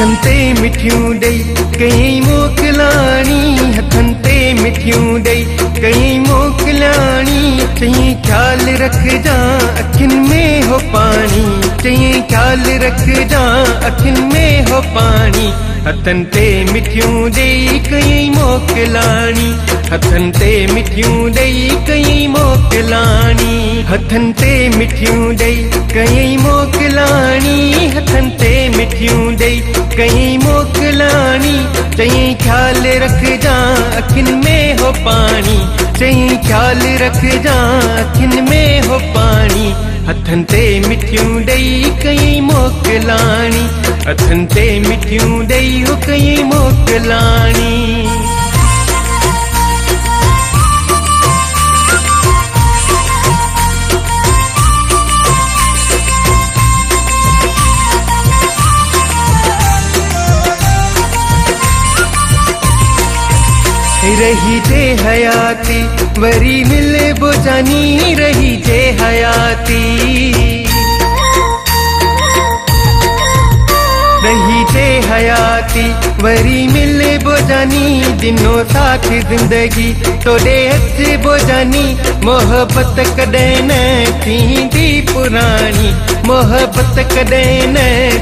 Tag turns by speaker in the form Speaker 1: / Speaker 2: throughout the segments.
Speaker 1: हथन ते मिठियूं ॾेई कई मोकिलाणी, हथन ते मिठियूं ॾेई कई मोकिलाणी। चई ख्याल रखजा अखियुनि में हो पाणी, चई ख्याल रखजा अखियुनि में हो पाणी। हथन ते मिठियूं ॾेई कई मोकिलाणी, हथन ते मिठियूं ॾेई कई मोकिलाणी। हथन ते मिठियूं ॾेई कई मोकिलाणी, हथन ते मिठियूं ॾेई कई मोकिलाणी। चई ख्याल रखजा अखियुनि में हो पाणी, चई ख्याल रखजा अखियुनि में हो पाणी। हथन ते मिठियूं ॾेई कई मोकिलाणी, हथन ते मिठियूं ॾेई हो कई मोकिलाणी। रही जे हयाती वरी मिले बुजानी, रही जे हयाती रही जे हयाती वरी मिले बुजानी। दिनो साथ जिंदगी तोड़े हथ बुजानी, मोहब्बत कॾहिं न थींदी पुराणी, मोहब्बत कॾहिं न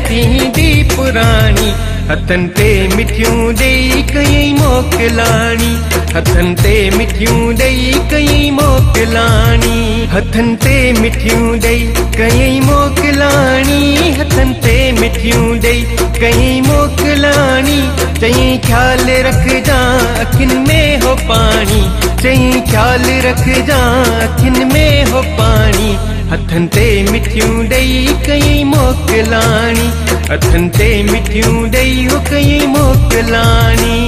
Speaker 1: थींदी पुराणी। हथन ते मिठियूं ॾेई कई मोकिलाणी, हथन ते मिठियूं ॾेई कई मोकिलाणी। हथन ते मिठियूं ॾेई कई मोकिलाणी, हथन ते मिठियूं ॾेई कई मोकिलाणी। चई ख्याल रखजा अखियुनि में हो पाणी, चई ख्याल रखजा अखियुनि में हो पाणी। हथन ते मिठियूं ॾेई कई मोकिलाणी, हथन ते मिठियूं ॾेई हो कई मोकिलाणी।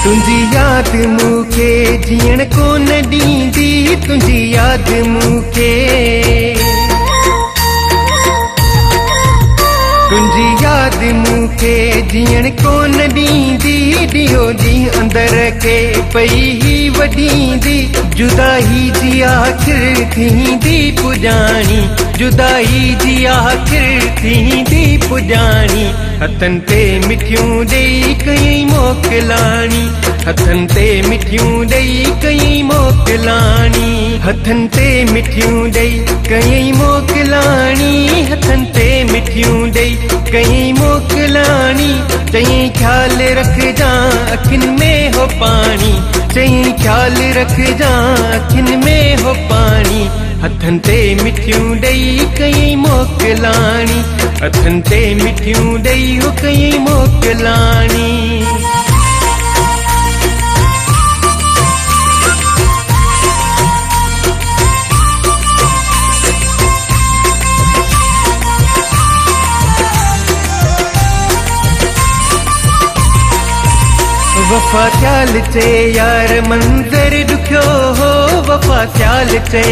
Speaker 1: तुंहिंजी यादि मूंखे जीअण कोन ॾींदी, तुंहिंजी यादि मूंखे तुंहिंजी यादि मूंखे जीअण कोन ॾींदी। ॾींहों ॾींहुं अंदर खे पई ही वॾींदी, जुदाई जी आख़िर थींदी पुॼाणी, जुदाई जी आख़िर थींदी पुॼाणी। हथन ते मिठियूं ॾेई कई मोकिलाणी, हथन ते मिठियूं ॾेई कई मोकिलाणी। हथन ते मिठियूं ॾेई कई मोकिलाणी, हथन ते मिठियूं ॾेई कई मोकिलाणी। चई ख्याल रखजा अखियुनि में हो पाणी, चई ख्याल रखजा अखियुनि में हो पाणी। हथन ते मिठियूं ॾेई कई मोकिलाणी, हथन ते मिठियूं ॾेई हो कई मोकिलाणी। वफ़ा ख्याल चे यार मंज़र ॾुखियो हो, वफ़ा ख्याल चे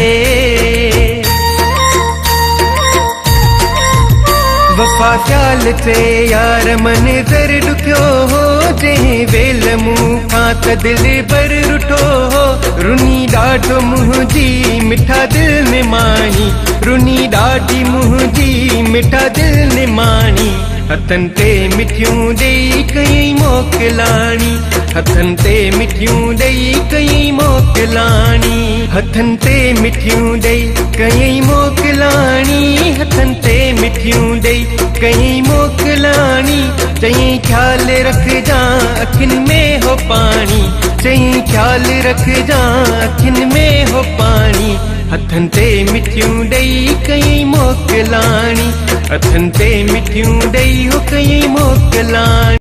Speaker 1: वफ़ा ख्याल चे यार मंज़र ॾुखियो हो। जंहिं वेल मूंखां त दिल भर रुठो हो, रुनी ॾाढो मुंहिंजी मिठा दिल निमाणी, रुनी ॾाढी मुंहिंजी मिठा दिल निमाणी। हथन ते मिठियूं ॾेई कई मोकिलाणी, हथन ते मिठियूं ॾेई कई मोकिलाणी। हथन ते मिठियूं ॾेई कई मोकिलाणी, हथन ते मिठियूं ॾेई कई मोकिलाणी। चई ख्याल रखजा अखियुनि में हो पाणी, चई ख्याल रखजा अखियुनि में हो पाणी। हथन ते मिठियूं ॾेई कई मोकिलाणी, हथन ते मिठियूं ॾेई हो कई मोकिलाणी।